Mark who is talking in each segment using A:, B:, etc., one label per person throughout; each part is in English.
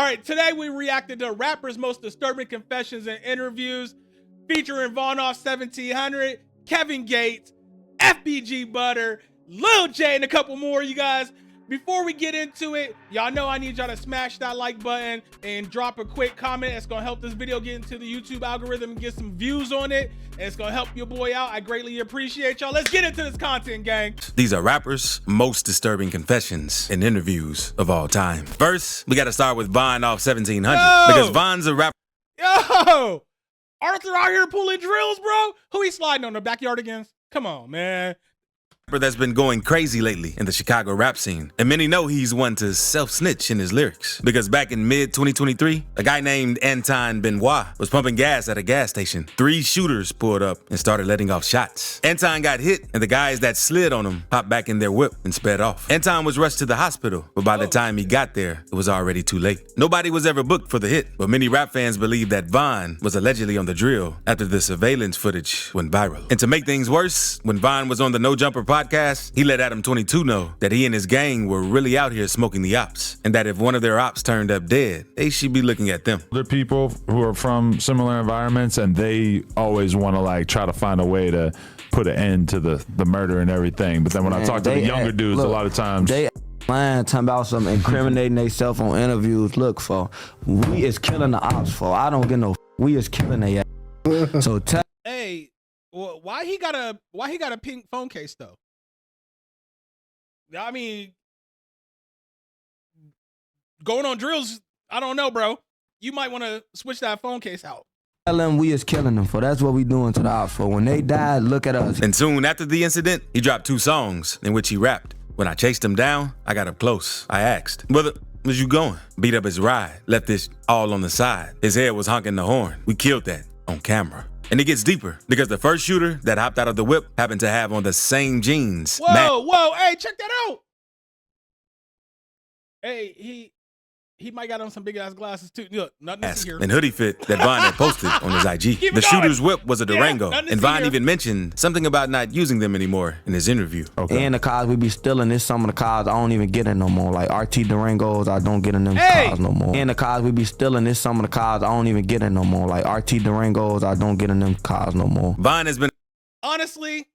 A: right, today we reacted to rappers' most disturbing confessions and interviews featuring Vonoff 1700, Kevin Gates, FBG Butta, Lil Jay, and a couple more, you guys. Before we get into it, y'all know I need y'all to smash that like button and drop a quick comment. It's gonna help this video get into the YouTube algorithm and get some views on it. And it's gonna help your boy out. I greatly appreciate y'all. Let's get into this content, gang.
B: These are rappers' most disturbing confessions and interviews of all time. First, we gotta start with Vonoff 1700 because Von's a rapper.
A: Yo! Arthur out here pulling drills, bro? Who he sliding on the backyard against? Come on, man.
B: That's been going crazy lately in the Chicago rap scene. And many know he's one to self-snitch in his lyrics. Because back in mid-2023, a guy named Anton Benoit was pumping gas at a gas station. 3 shooters pulled up and started letting off shots. Anton got hit, and the guys that slid on him popped back in their whip and sped off. Anton was rushed to the hospital, but by the time he got there, it was already too late. Nobody was ever booked for the hit, but many rap fans believe that Von was allegedly on the drill after the surveillance footage went viral. And to make things worse, when Von was on the No Jumper podcast, he let Adam 22 know that he and his gang were really out here smoking the ops, and that if one of their ops turned up dead, they should be looking at them.
C: They're people who are from similar environments, and they always want to like try to find a way to put an end to the murder and everything. But then when I talk to the younger dudes, a lot of times
D: they lying, talking about some incriminating themselves on interviews. Look, for we is killing the ops. For I don't get no. We is killing they. So
A: hey, well, why he got a pink phone case though? I mean, going on drills, I don't know, bro. You might want to switch that phone case out.
D: Tell them we is killing them, for that's what we doing to the ops. For when they die, look at us.
B: And soon after the incident, he dropped 2 songs in which he rapped. When I chased him down, I got up close. I asked, "Where was you going?" Beat up his ride, left this all on the side. His head was honking the horn. We killed that on camera. And it gets deeper because the first shooter that hopped out of the whip happened to have on the same jeans.
A: Whoa, hey, check that out. Hey, he might got on some big ass glasses too. Look, nothing to see here.
B: And hoodie fit that Von had posted on his IG. The shooter's whip was a Durango, and Von even mentioned something about not using them anymore in his interview.
D: Okay. And the cars we be stealing, this some of the cars I don't even get in no more. Like RT Durangos, I don't get in them cars no more. And the cars we be stealing, this some of the cars I don't even get in no more. Like RT Durangos, I don't get in them cars no more.
B: Von has been
A: honestly,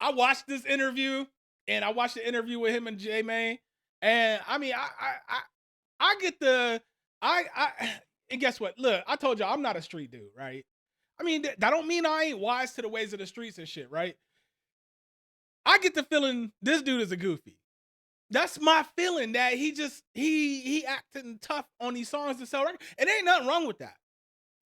A: I watched this interview. And I watched the interview with him and J-Man, and I mean, I get the, and guess what? Look, I told y'all I'm not a street dude, right? I mean, that don't mean I ain't wise to the ways of the streets and shit, right? I get the feeling this dude is a goofy. That's my feeling, that he acting tough on these songs to sell records, and there ain't nothing wrong with that.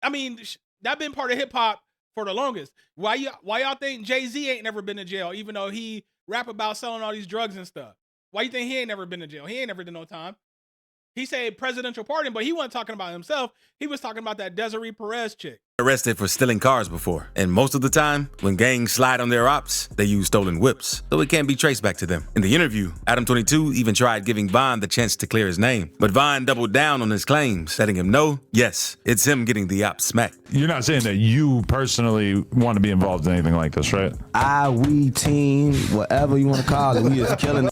A: I mean, that been part of hip hop for the longest. Why y'all think Jay-Z ain't never been to jail, even though he rap about selling all these drugs and stuff? Why you think he ain't never been to jail? He ain't never done no time. He said presidential pardon, but he wasn't talking about himself. He was talking about that Desiree Perez chick.
B: Arrested for stealing cars before. And most of the time, when gangs slide on their ops, they use stolen whips, so it can't be traced back to them. In the interview, Adam 22 even tried giving Von the chance to clear his name. But Von doubled down on his claims, letting him know, yes, it's him getting the ops smacked.
C: You're not saying that you personally want to be involved in anything like this, right?
D: We team, whatever you want to call it, we is killing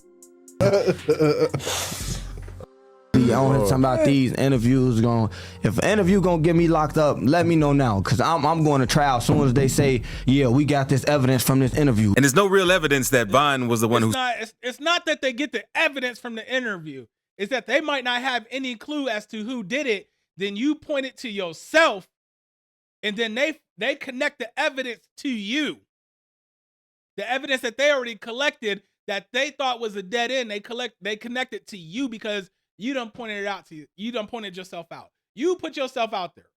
D: I don't have to talk about these interviews. If an interview gonna get me locked up, let me know now, because I'm going to trial as soon as they say, yeah, we got this evidence from this interview.
B: And there's no real evidence that Von was the one who...
A: It's not that they get the evidence from the interview. It's that they might not have any clue as to who did it. Then you point it to yourself, and then they connect the evidence to you. The evidence that they already collected that they thought was a dead end, they connect it to you because you done pointed it out to you. You done pointed yourself out. You put yourself out there.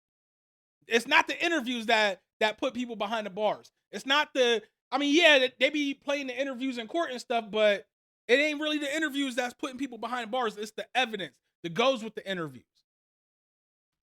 A: It's not the interviews that put people behind the bars. It's not I mean, yeah, they be playing the interviews in court and stuff, but it ain't really the interviews that's putting people behind the bars. It's the evidence that goes with the interviews.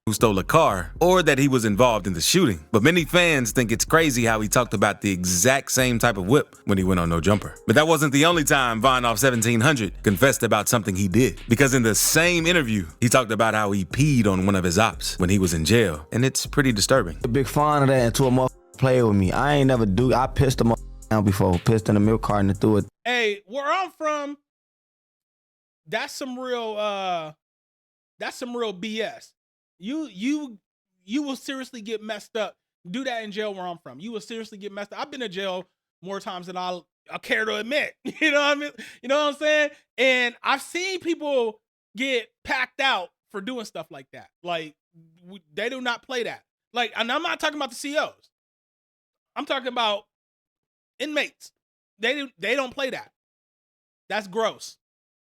B: Who stole a car, or that he was involved in the shooting. But many fans think it's crazy how he talked about the exact same type of whip when he went on No Jumper. But that wasn't the only time Vonoff 1700 confessed about something he did. Because in the same interview, he talked about how he peed on one of his ops when he was in jail. And it's pretty disturbing.
D: A big fan of that until a motherfucker play with me. I ain't never I pissed a motherfucker down before. Pissed in a milk carton and threw it.
A: Hey, where I'm from, that's some real BS. You will seriously get messed up. Do that in jail where I'm from. You will seriously get messed up. I've been to jail more times than I care to admit. You know what I mean? You know what I'm saying? And I've seen people get packed out for doing stuff like that. Like, they do not play that. Like, and I'm not talking about the COs. I'm talking about inmates. They don't play that. That's gross.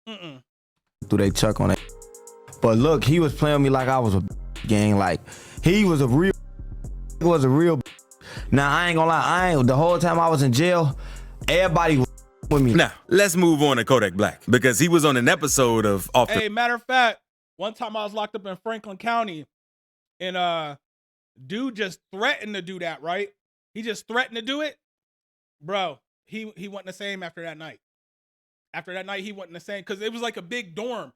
D: Do they chuck on it? But look, he was playing me like I was a gang. Like, he was a real. Now, I ain't gonna lie. The whole time I was in jail, everybody was with me.
B: Now, let's move on to Kodak Black, because he was on an episode of Off the...
A: Hey, matter of fact, one time I was locked up in Franklin County, and dude just threatened to do that, right? He just threatened to do it. Bro, he wasn't the same after that night. After that night, he wasn't the same, because it was like a big dorm.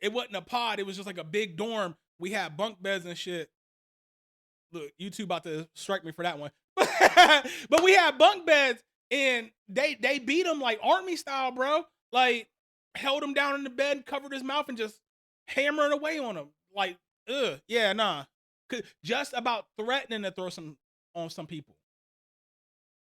A: It wasn't a pod. It was just like a big dorm. We had bunk beds and shit. Look, you two about to strike me for that one. But we had bunk beds, and they beat him like army style, bro. Like, held him down in the bed, covered his mouth, and just hammering away on him. Like, yeah, nah. Just about threatening to throw some on some people.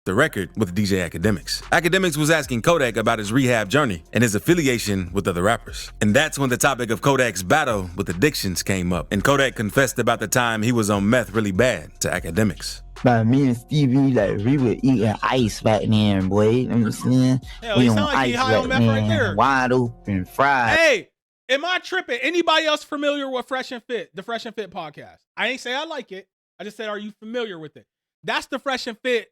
B: The record with DJ Academics. Academics was asking Kodak about his rehab journey and his affiliation with other rappers. And that's when the topic of Kodak's battle with addictions came up. And Kodak confessed about the time he was on meth really bad to Academics.
E: But me and Stevie, like, we were eating ice back then, boy. You know what I'm saying?
A: Hell,
E: we
A: he
E: on
A: sound like
E: ice
A: he high on
E: back
A: meth
E: then,
A: right there.
E: wide open, fried.
A: Hey, am I tripping? Anybody else familiar with Fresh and Fit, the Fresh and Fit podcast? I ain't say I like it. I just said, are you familiar with it? That's the Fresh and Fit.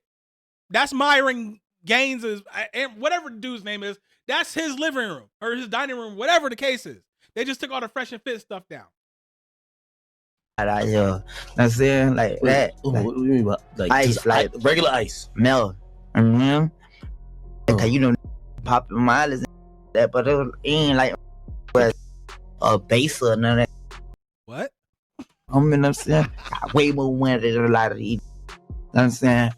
A: That's Myron Gaines' and whatever the dude's name is. That's his living room or his dining room, whatever the case is. They just took all the Fresh and Fit stuff down.
E: Out here, you know what I'm saying? Like that. Like ice, like
F: regular ice.
E: Milk. Cause you know, popping mileage and that, but it ain't like a base or none of that.
A: What?
E: You know what I'm saying? Got way more money than a lot of these. You know what I'm saying?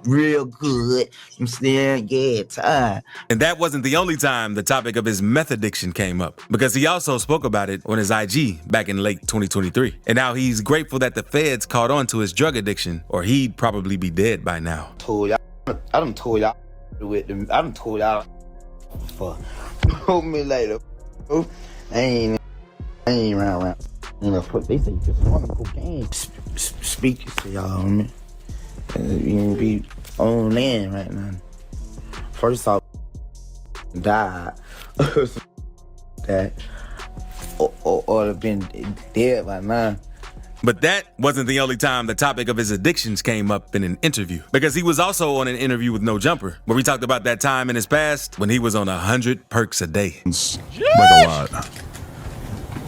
E: Real good. I'm saying, yeah, time.
B: And that wasn't the only time the topic of his meth addiction came up, because he also spoke about it on his IG back in late 2023. And now he's grateful that the feds caught on to his drug addiction, or he'd probably be dead by now.
E: I done told y'all with them. I done told y'all for hold me later. I ain't around. You know, they say just one cocaine. Speaking to y'all, man. You be on land right now. First off, died. That or have been dead by now.
B: But that wasn't the only time the topic of his addictions came up in an interview, because he was also on an interview with No Jumper, where we talked about that time in his past when he was on 100 perks a day.
C: It's like a lot.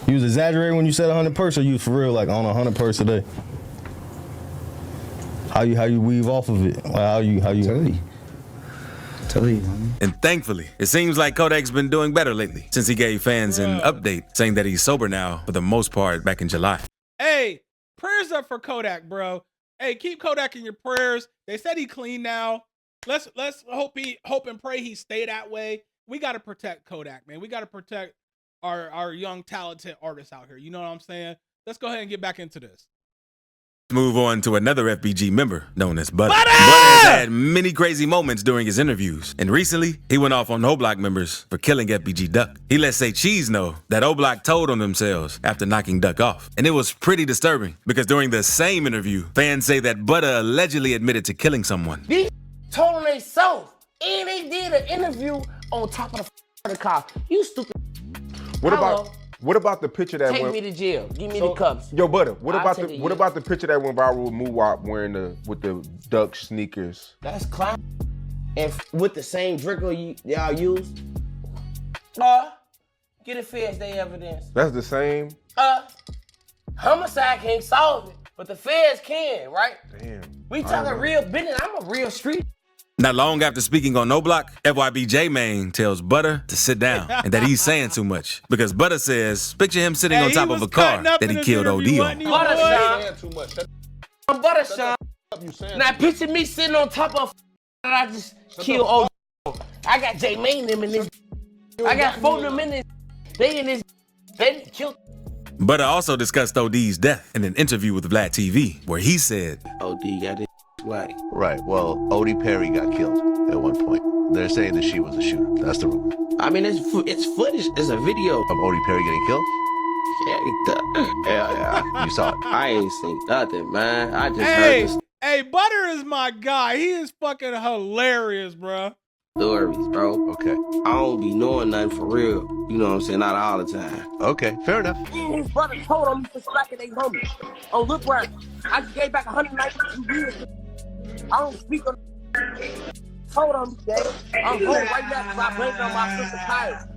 F: You was exaggerating when you said 100 perks, or you for real like on 100 perks a day? How you weave off of it? How you? Tell you.
B: And thankfully, it seems like Kodak's been doing better lately, since he gave fans an update saying that he's sober now for the most part back in July.
A: Hey, prayers up for Kodak, bro. Hey, keep Kodak in your prayers. They said he clean now. Let's hope and pray he stay that way. We gotta protect Kodak, man. We gotta protect our young talented artists out here. You know what I'm saying? Let's go ahead and get back into this.
B: Move on to another FBG member known as Butta. Butta has had many crazy moments during his interviews, and recently he went off on O-Block members for killing FBG Duck. He let Say Cheese know that O-Block told on themselves after knocking Duck off, and it was pretty disturbing because during the same interview, fans say that Butta allegedly admitted to killing someone.
G: These told on themselves, and they did an interview on top of the car. You stupid.
H: What about the picture that
G: Take
H: went?
G: me to jail. Give me the cups.
H: Yo, Butta. What
G: I'll
H: about
G: take
H: the
G: it,
H: what
G: yeah.
H: about the picture that went viral with Muwap wearing with the duck sneakers?
G: That's clown. And with the same Draco y'all used. Get a feds they evidence.
H: That's the same.
G: Homicide can't solve it, but the feds can, right?
H: Damn.
G: We talking real business. I'm a real street.
B: Not long after speaking on No Block, FYBJ Main tells Butta to sit down and that he's saying too much. Because Butta says, picture him sitting on top of a car that he killed OD on.
G: Buttershaw. Now picture me sitting on top of that I just killed OD. I got J Main them in this. I got 4 minutes. They in this. They killed.
B: Butta also discussed OD's death in an interview with Vlad TV, where he said,
G: OD got it right.
I: Right. Well, Odie Perry got killed at one point. They're saying that she was the shooter. That's the rumor.
G: I mean, it's footage. It's a video.
I: Of Odie Perry getting killed?
G: Yeah.
I: You saw it.
G: I ain't seen nothing, man. I just heard the
A: Hey, Butter is my guy. He is fucking hilarious, bro.
G: stories, bro.
I: Okay.
G: I don't be knowing nothing for real. You know what I'm saying? Not all the time.
I: Okay. Fair enough.
G: His brother told him to slacking they homie. Oh, look where I just gave back 192 years. I don't speak on. Told him, Jay. I'm home right now because I blamed on my sister Kyle.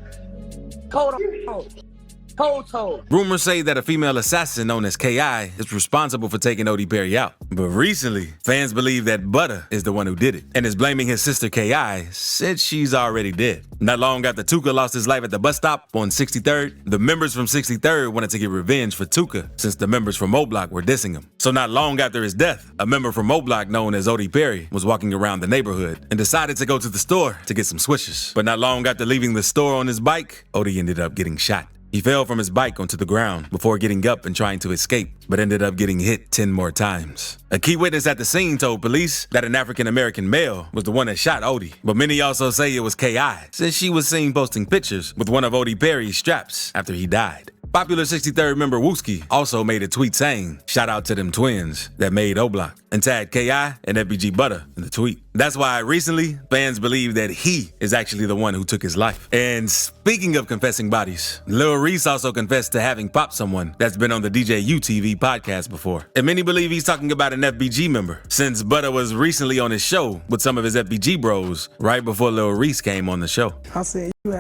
G: Told him. Told.
B: rumors say that a female assassin known as K.I. is responsible for taking OD Perry out. But recently, fans believe that Butta is the one who did it and is blaming his sister K.I. since she's already dead. Not long after Tuka lost his life at the bus stop on 63rd, the members from 63rd wanted to get revenge for Tuka since the members from O Block were dissing him. So not long after his death, a member from O Block known as OD Perry was walking around the neighborhood and decided to go to the store to get some swishers. But not long after leaving the store on his bike, OD ended up getting shot. He fell from his bike onto the ground before getting up and trying to escape, but ended up getting hit 10 more times. A key witness at the scene told police that an African-American male was the one that shot Odie, but many also say it was K.I., since she was seen posting pictures with one of OD Perry's straps after he died. Popular 63rd member Wooski also made a tweet saying, "Shout out to them twins that made O Block," and tagged K.I. and FBG Butta in the tweet. That's why recently, fans believe that he is actually the one who took his life. And speaking of confessing bodies, Lil Reese also confessed to having popped someone that's been on the DJU TV podcast before. And many believe he's talking about an FBG member, since Butta was recently on his show with some of his FBG bros right before Lil Reese came on the show.
J: I said you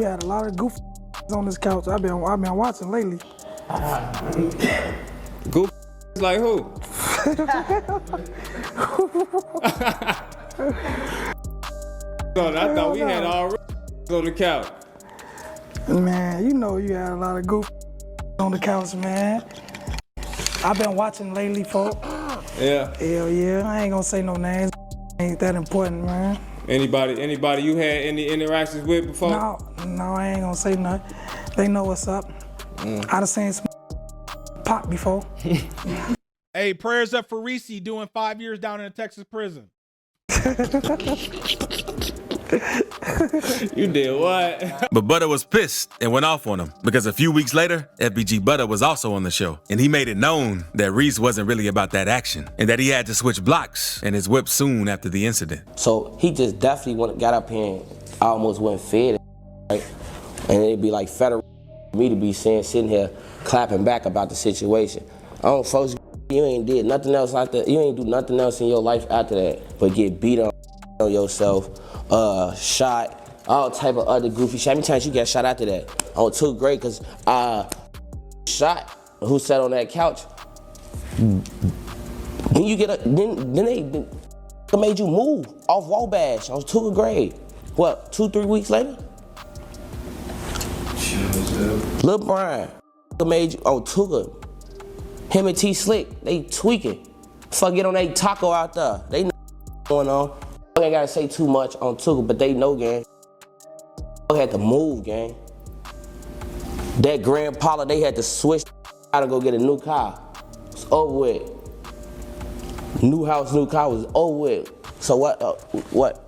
J: had a lot of goof on this couch. I've been watching lately.
K: Goof like who? I thought we had all on the couch.
J: Man, you know you had a lot of goof on the couch, man. I've been watching lately, folks.
K: Yeah.
J: Hell yeah. I ain't gonna say no names. Ain't that important, man.
K: Anybody you had any interactions with before?
J: No, I ain't gonna say nothing. They know what's up. I done seen some pop before.
A: Hey, prayers up for Reese doing 5 years down in a Texas prison.
K: You did what?
B: But Butta was pissed and went off on him because a few weeks later, FBG Butta was also on the show. And he made it known that Reese wasn't really about that action and that he had to switch blocks and his whip soon after the incident.
G: So he just definitely got up here and almost went fed, right? And it'd be like federal for me to be sitting here clapping back about the situation. Folks, you ain't did nothing else like that. You ain't do nothing else in your life after that but get beat on yourself, shot, all type of other goofy shit. How many times you got shot after that? On 2 grade, cause shot who sat on that couch. Then you get then they made you move off Wabash on 2 grade. What, 2-3 weeks later? Lil Brian made you on Tuga. Him and T Slick, they tweaking. Fuck, get on that taco out there. They know what's going on. I ain't gotta say too much on Tuga, but they know, gang. They had to move, gang. That Grand Pala, they had to switch out to go get a new car. It's over with. New house, new car was over with. So what?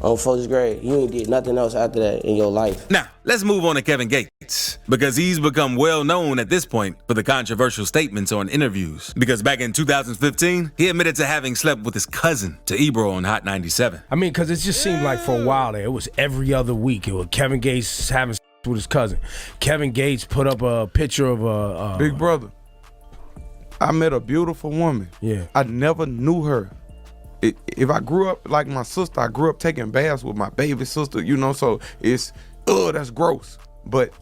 G: On 1st grade, you ain't did nothing else after that in your life.
B: Now, let's move on to Kevin Gates, because he's become well known at this point for the controversial statements on interviews. Because back in 2015, he admitted to having slept with his cousin to Ebro on Hot 97.
L: I mean, because it just seemed like for a while there, it was every other week. It was Kevin Gates having with his cousin. Kevin Gates put up a picture of a
H: Big brother. I met a beautiful woman.
L: Yeah.
H: I never knew her. If I grew up like my sister, I grew up taking baths with my baby sister, you know, so it's, that's gross. But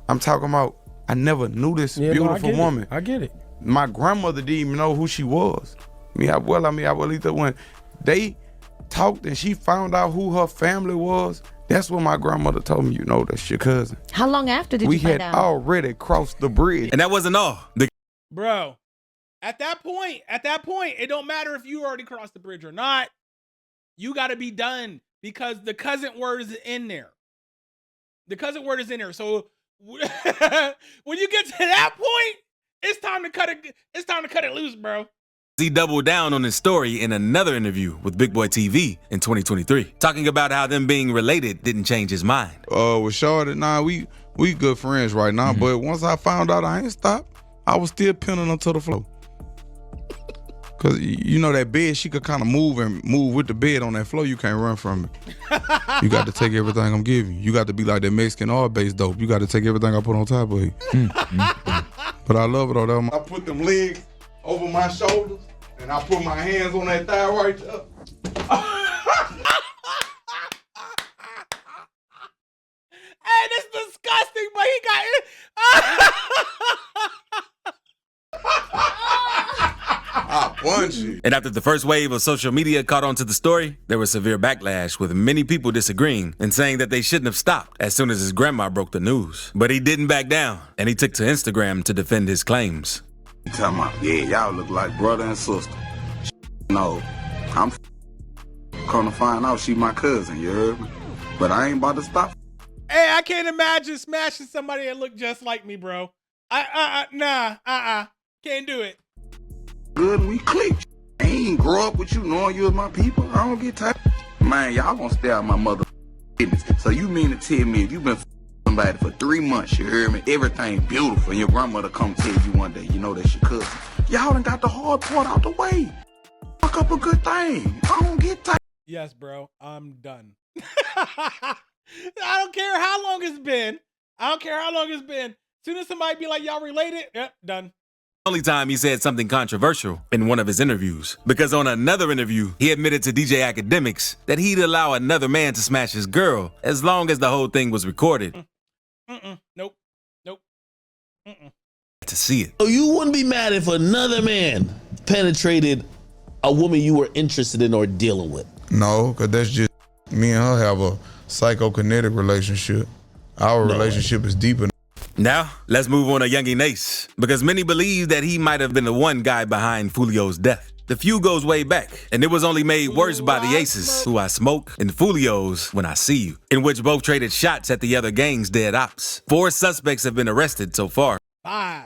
H: I'm talking about, I never knew this beautiful woman.
L: I get it.
H: My grandmother didn't even know who she was. Mi abuelita, when they talked and she found out who her family was, that's when my grandmother told me, you know, that's your cousin.
M: How long after did you find out?
H: We had already crossed the bridge.
B: And that wasn't all.
A: Bro, at that point, it don't matter if you already crossed the bridge or not. You got to be done because the cousin word is in there. The cousin word is in there. So when you get to that point, it's time to cut it. It's time to cut it loose, bro.
B: He doubled down on his story in another interview with Big Boy TV in 2023, talking about how them being related didn't change his mind.
H: With Shorty, we good friends right now, but once I found out I ain't stopped, I was still pinning her to the floor. Cause you know that bed, she could kind of move with the bed on that floor. You can't run from it. You got to take everything I'm giving you. You got to be like that Mexican oil-based dope. You got to take everything I put on top of you. But I love it though. I put them legs over my shoulders, and I put my hands on that thigh right there.
A: Hey, this is disgusting, but he got it.
H: I punch you.
B: And after the first wave of social media caught on to the story, there was severe backlash, with many people disagreeing and saying that they shouldn't have stopped as soon as his grandma broke the news. But he didn't back down, and he took to Instagram to defend his claims.
M: You talking about, yeah, y'all look like brother and sister. No, I'm gonna find out she my cousin, you heard me? But I ain't about to stop.
A: Hey, I can't imagine smashing somebody that looked just like me, bro. Can't do it.
M: Good, we clicked. I ain't grow up with you knowing you was my people. I don't get tired. Man, y'all gonna stay out my mother business. So you mean to tell me if you been somebody for 3 months, you heard me, everything beautiful, and your grandmother come tell you one day, you know that's your cousin. Y'all done got the hard part out the way. Fuck up a good thing. I don't get tired.
A: Yes, bro, I'm done. I don't care how long it's been. As soon as somebody be like, y'all related, yep, done.
B: Only time he said something controversial in one of his interviews, because on another interview, he admitted to DJ Academics that he'd allow another man to smash his girl as long as the whole thing was recorded.
A: Nope.
B: To see it.
N: So you wouldn't be mad if another man penetrated a woman you were interested in or dealing with?
H: No, because that's just me and her have a psychokinetic relationship. Our relationship is deeper.
B: Now, let's move on to Youngie Nace, because many believe that he might have been the one guy behind Fulio's death. The feud goes way back, and it was only made worse by the Aces, Who I Smoke, and Fulio's When I See You, in which both traded shots at the other gang's dead ops. 4 suspects have been arrested so far.
A: 5.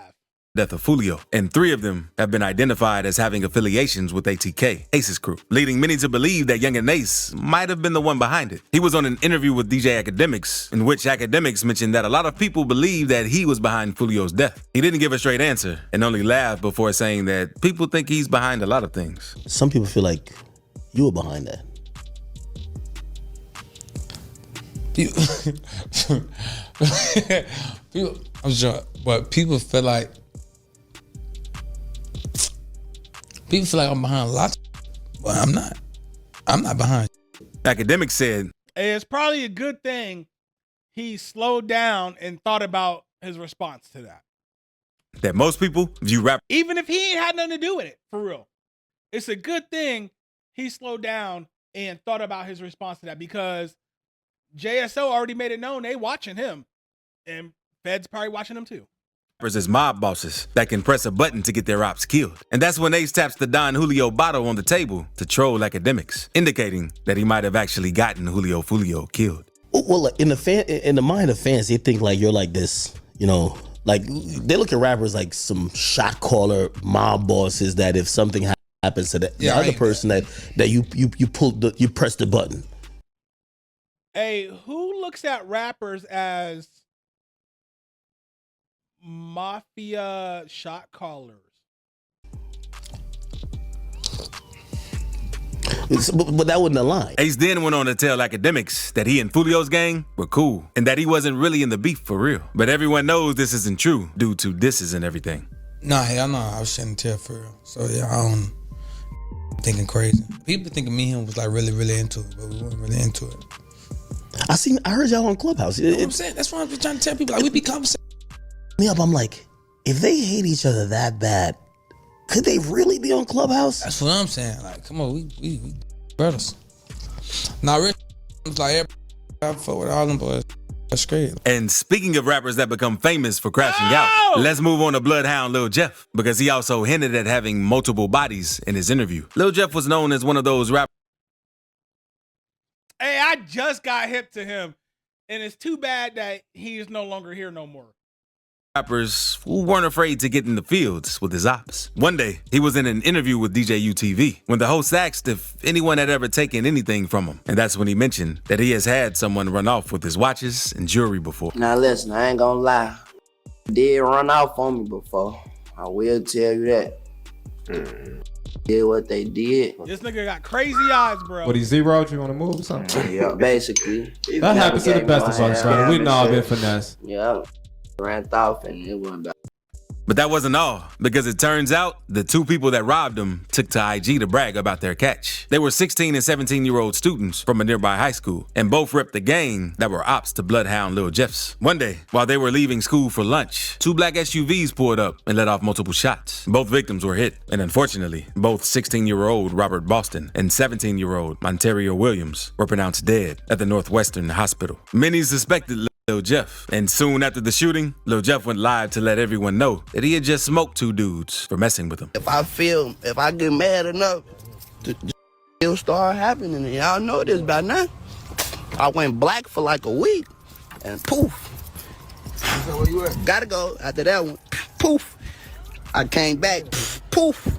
B: Death of Fulio, and 3 of them have been identified as having affiliations with ATK, Ace's crew, leading many to believe that Youngin Ace might have been the one behind it. He was on an interview with DJ Academics, in which Academics mentioned that a lot of people believe that he was behind Fulio's death. He didn't give a straight answer, and only laughed before saying that people think he's behind a lot of things.
N: Some people feel like you were behind that.
O: I'm sure, but people feel like I'm behind a lot, but I'm not. I'm not behind.
B: Academics said,
A: hey, it's probably a good thing he slowed down and thought about his response to that.
B: That most people view rap,
A: even if he ain't had nothing to do with it, for real. It's a good thing he slowed down and thought about his response to that, because JSO already made it known they watching him, and Fed's probably watching him too.
B: as mob bosses that can press a button to get their ops killed. And that's when Ace taps the Don Julio bottle on the table to troll Academics, indicating that he might have actually gotten Julio Fulio killed.
N: Well, in the mind of fans, they think like you're like this, you know, like they look at rappers like some shot caller mob bosses that if something happens to the other person that you press the button.
A: Hey, who looks at rappers as mafia shot callers?
N: But that wouldn't align.
B: Ace then went on to tell Academics that he and Fulio's gang were cool and that he wasn't really in the beef for real. But everyone knows this isn't true due to disses and everything.
O: Nah, hell no, I was shouldn't tell for real. So yeah, I'm thinking crazy. People thinking me and him was like really, really into it, but we weren't really into it.
N: I heard y'all on Clubhouse.
O: You know what I'm saying? That's why I'm trying to tell people, like, we be conversating.
N: I'm like, if they hate each other that bad, could they really be on Clubhouse?
O: That's what I'm saying. Like, come on, we brothers. Now, Rich was like, I fuck with all them boys. That's great.
B: And speaking of rappers that become famous for crashing out, let's move on to Bloodhound Lil Jeff, because he also hinted at having multiple bodies in his interview. Lil Jeff was known as one of those rappers.
A: Hey, I just got hip to him. and it's too bad that he is no longer here no more.
B: Rappers who weren't afraid to get in the fields with his ops. One day, he was in an interview with DJ UTV when the host asked if anyone had ever taken anything from him. And that's when he mentioned that he has had someone run off with his watches and jewelry before.
G: Now listen, I ain't gonna lie. Did run off on me before. I will tell you that. Did what they did.
A: This nigga got crazy eyes, bro.
K: What, he zeroed you on the move or something?
G: Yeah, basically.
K: That happens to the best of us, man. We done all been finesse.
G: Yeah, ran off and it went back.
B: But that wasn't all, because it turns out the two people that robbed him took to IG to brag about their catch. They were 16 and 17-year-old students from a nearby high school, and both repped the gang that were ops to Bloodhound Lil Jeff's. One day, while they were leaving school for lunch, two black SUVs pulled up and let off multiple shots. Both victims were hit, and unfortunately, both 16-year-old Robert Boston and 17-year-old Monterio Williams were pronounced dead at the Northwestern Hospital. Many suspected Lil Jeff, and soon after the shooting, Lil Jeff went live to let everyone know that he had just smoked two dudes for messing with him.
E: If I get mad enough, it'll start happening. And y'all know this by now. I went black for like a week, and poof. So where you at? Gotta go. After that one, poof. I came back, poof.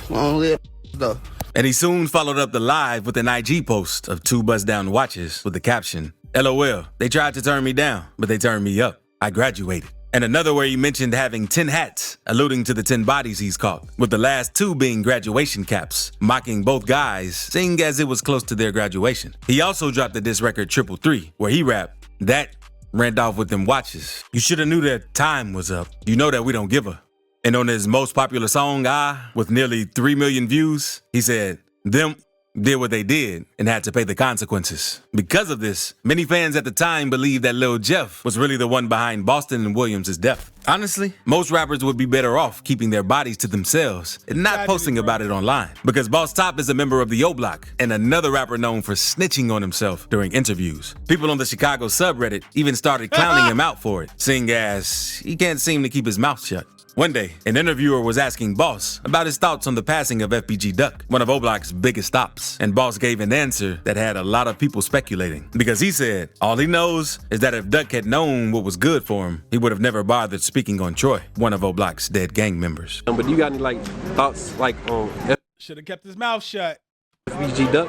E: Only stuff.
B: And he soon followed up the live with an IG post of two bust-down watches with the caption, LOL, they tried to turn me down, but they turned me up. I graduated. And another where he mentioned having 10 hats, alluding to the 10 bodies he's caught, with the last two being graduation caps, mocking both guys, seeing as it was close to their graduation. He also dropped the diss record 333, where he rapped, that ran off with them watches. You shoulda knew that time was up. You know that we don't give a. And on his most popular song, with nearly 3 million views, he said, them did what they did and had to pay the consequences. Because of this, many fans at the time believed that Lil Jeff was really the one behind Boston and Williams' death. Honestly, most rappers would be better off keeping their bodies to themselves and not posting about it online. Because Boss Top is a member of the O Block and another rapper known for snitching on himself during interviews. People on the Chicago subreddit even started clowning him out for it, seeing as he can't seem to keep his mouth shut. One day, an interviewer was asking Boss about his thoughts on the passing of FBG Duck, one of O Block's biggest stops, and Boss gave an answer that had a lot of people speculating. Because he said, all he knows is that if Duck had known what was good for him, he would have never bothered speaking on Troy, one of O Block's dead gang members.
P: But do you got any thoughts on
A: should have kept his mouth shut.
P: FBG Duck?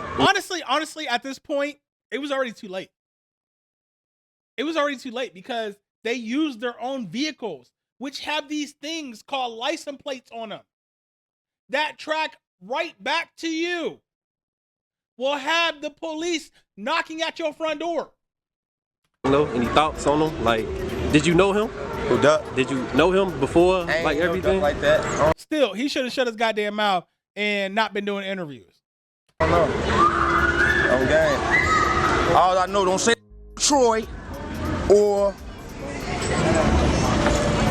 A: Honestly, at this point, it was already too late. It was already too late because they used their own vehicles, which have these things called license plates on them that track right back to you, will have the police knocking at your front door.
P: Any thoughts on him? Did you know him?
E: Who Duck?
P: Did you know him before, everything?
E: Like that.
A: Still, he should have shut his goddamn mouth and not been doing interviews.
E: I don't know. On game. All I know, don't say Troy or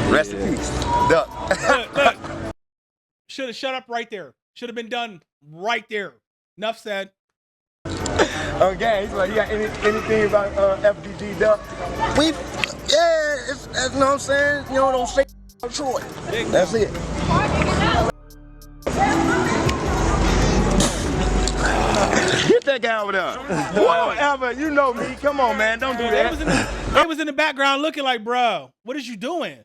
E: rest in peace, Duck.
A: Look. Should have shut up right there. Should have been done right there. Enough said.
E: Okay, so you got anything about FBG Duck? It's you know what I'm saying? You know, don't say Troy. That's it. Get that guy over there. Whatever, you know me. Come on, man, don't do that.
A: They was in the background looking like, bro, what is you doing?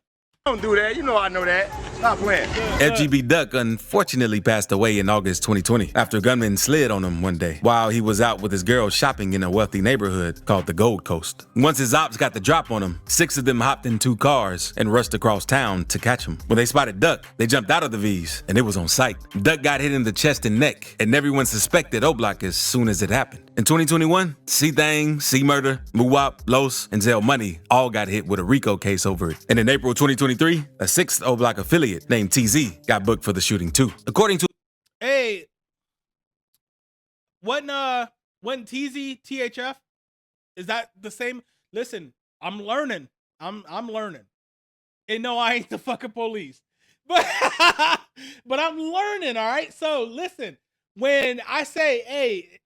E: Don't do that. You know I know that. Stop playing.
B: FGB Duck unfortunately passed away in August 2020 after gunmen slid on him one day while he was out with his girl shopping in a wealthy neighborhood called the Gold Coast. Once his ops got the drop on him, 6 of them hopped in 2 cars and rushed across town to catch him. When they spotted Duck, they jumped out of the V's and it was on sight. Duck got hit in the chest and neck, and everyone suspected O-Block as soon as it happened. In 2021, C-Thang, C-Murder, Muwop, Los, and Zell Money all got hit with a RICO case over it. And in April 2023, a 6th O-Block affiliate named TZ got booked for the shooting too. According to
A: wasn't TZ THF? Is that the same? Listen, I'm learning. I'm learning. And no, I ain't the fucking police. But I'm learning, all right? So listen, when I say, hey,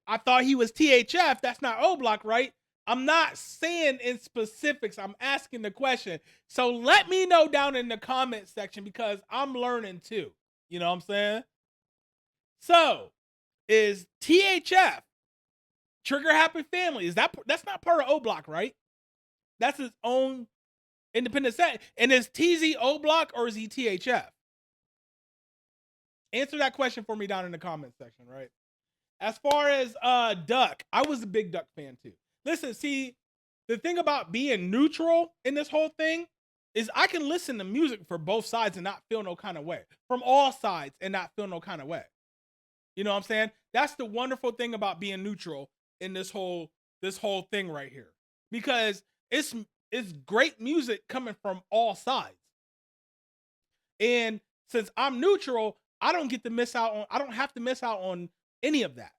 A: I thought he was THF, that's not O-Block, right? I'm not saying in specifics. I'm asking the question. So let me know down in the comment section because I'm learning too. You know what I'm saying? So is THF Trigger Happy Family. That's not part of O Block, right? That's his own independent set. And is TZ O Block or is he THF? Answer that question for me down in the comment section, right? As far as Duck, I was a big Duck fan too. Listen, see, the thing about being neutral in this whole thing is I can listen to music for both sides and not feel no kind of way. From all sides and not feel no kind of way. You know what I'm saying? That's the wonderful thing about being neutral in this whole thing right here. Because it's great music coming from all sides. And since I'm neutral, I don't have to miss out on any of that.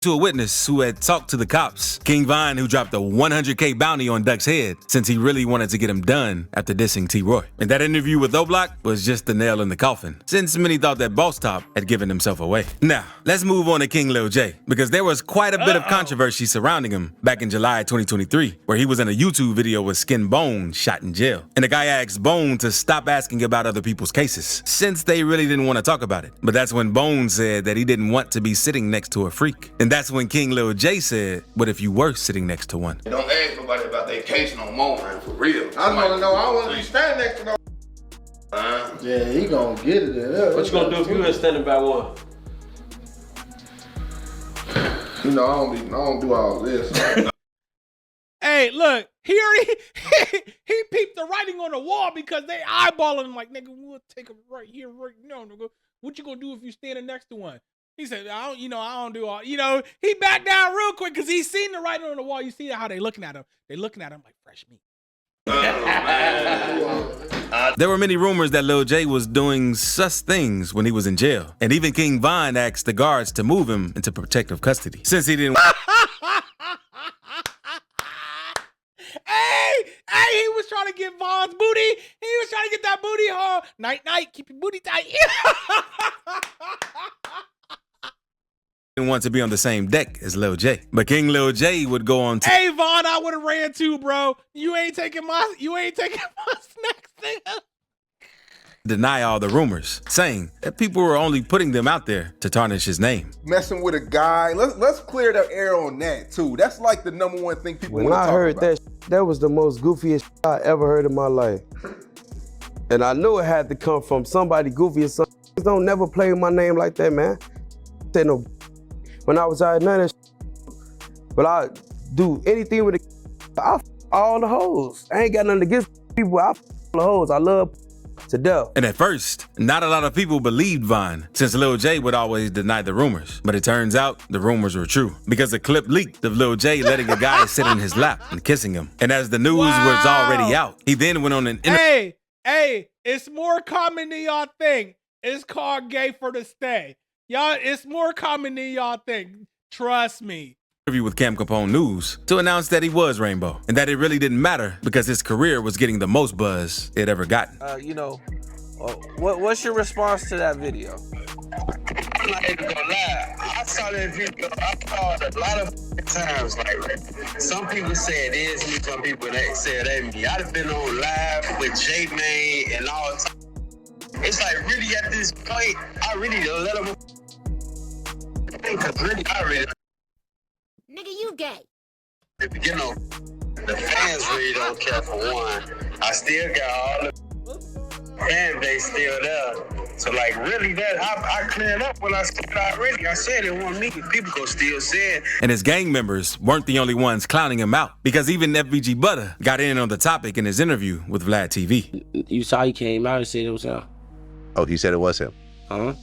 B: To a witness who had talked to the cops, King Von, who dropped a $100K bounty on Duck's head since he really wanted to get him done after dissing T-Roy. And that interview with O-Block was just the nail in the coffin, since many thought that Boss Top had given himself away. Now, let's move on to King Lil Jay, because there was quite a bit of controversy surrounding him back in July 2023, where he was in a YouTube video with Skin Bone shot in jail. And the guy asked Bone to stop asking about other people's cases, since they really didn't want to talk about it. But that's when Bone said that he didn't want to be sitting next to a freak. And that's when King Lil Jay said, what if you were sitting next to one?
M: Don't ask nobody about their case no more, man, for real. I want to know, I don't want to be standing next to no.
Q: Yeah, he gonna get it.
P: What you gonna do if you were standing by one?
M: You know, I don't do all this.
A: Hey, look, he peeped the writing on the wall because they eyeballing him like, nigga, we'll take him right here, right now, nigga. What you gonna do if you standing next to one? He said, I don't do all, he backed down real quick because he seen the writing on the wall. You see how they looking at him. They looking at him like fresh meat.
B: There were many rumors that Lil Jay was doing sus things when he was in jail. And even King Von asked the guards to move him into protective custody, since he didn't...
A: Hey, he was trying to get Von's booty. He was trying to get that booty home. Night, keep your booty tight.
B: Didn't want to be on the same deck as Lil Jay. But King Lil Jay would go on to...
A: Hey, Von, I would have ran too, bro. You ain't taking my snacks, nigga.
B: Deny all the rumors, saying that people were only putting them out there to tarnish his name.
R: Messing with a guy, let's clear the air on that too. That's like the #1 thing people want to talk about.
S: When I heard that was the most goofiest I ever heard in my life. And I knew it had to come from somebody goofy or something. Don't never play with my name like that, man. Say no. When I was out, none of that, but I do anything with all the hoes. I ain't got nothing against people. I the hoes. I love to death.
B: And at first, not a lot of people believed Von, since Lil Jay would always deny the rumors. But it turns out the rumors were true, because a clip leaked of Lil Jay letting a guy sit in his lap and kissing him. And as the news was already out, he then went on an
A: interview. Hey, it's more common than y'all think. It's called gay for the stay. Y'all, it's more common than y'all think. Trust me.
B: Interview with Cam Capone News to announce that he was Rainbow and that it really didn't matter because his career was getting the most buzz it ever gotten.
T: What's your response to that video?
U: I'm not even gonna lie. I saw that video. I saw it a lot of times. Like, some people say it is me, some people say it ain't me. I've been on live with J-Mane and all the time. It's like really at this point, I really don't let them. Because really, I really.
V: Nigga, you gay.
U: You know, the fans really don't care for one. I still got all the fan base still there. So like really that, I cleared up when I said already. I said it wasn't me. People go still say it.
B: And his gang members weren't the only ones clowning him out, because even FBG Butta got in on the topic in his interview with Vlad TV.
G: You saw he came out and said it was him.
I: Oh, he said it was him?
G: Uh-huh.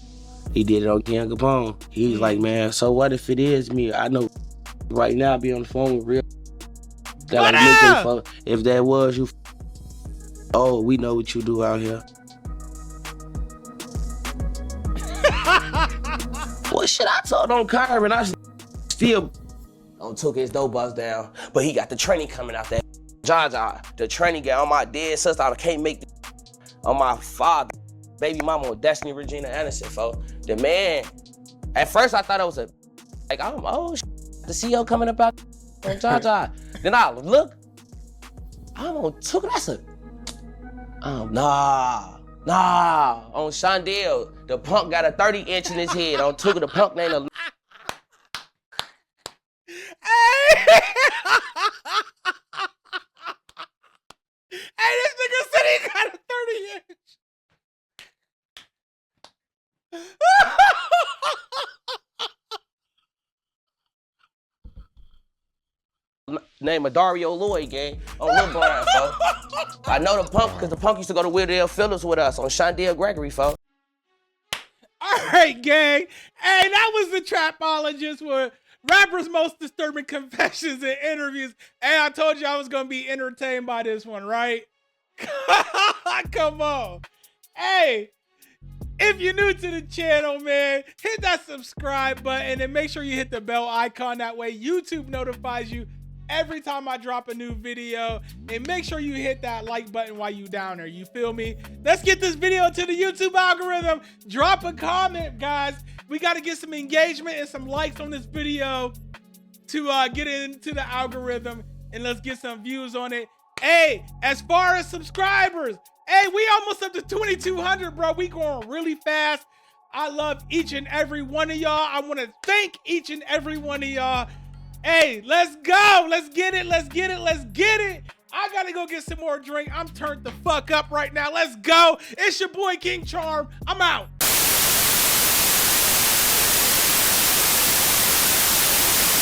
G: He did it on Cam Capone. He was like, man, so what if it is me? I know right now I be on the phone with real that like looking for. If that was you, oh, we know what you do out here. Well, shit, I told on Kyrie and I still took his dope bus down, but he got the training coming out there. Jaja, the training guy on my dead sister, I can't make the, on my father, baby mama with Destiny Regina Anderson, folks. The man, at first I thought it was the CEO coming up out on Jaja. Then I look, I'm on Tuka, that's nah, on Shondell, the punk got a 30-inch in his head. On Tuka, the punk named named Dario Lloyd, gang, on Lil Brian, fo. I know the punk, because the punk used to go to Willdale Phillips with us on Shondell Gregory, fo.
A: All right, gang. Hey, that was the Trapologist with rappers' most disturbing confessions and interviews. Hey, I told you I was going to be entertained by this one, right? Come on. Hey, if you're new to the channel, man, hit that subscribe button and make sure you hit the bell icon. That way YouTube notifies you every time I drop a new video. And make sure you hit that like button while you down there. You feel me? Let's get this video to the YouTube algorithm. Drop a comment, guys. We got to get some engagement and some likes on this video to get into the algorithm. And let's get some views on it. Hey, as far as subscribers, hey, we almost up to 2,200, bro. We going really fast. I love each and every one of y'all. I want to thank each and every one of y'all. Hey, let's go. Let's get it. Let's get it. Let's get it. I got to go get some more drink. I'm turned the fuck up right now. Let's go. It's your boy, King Charm. I'm out.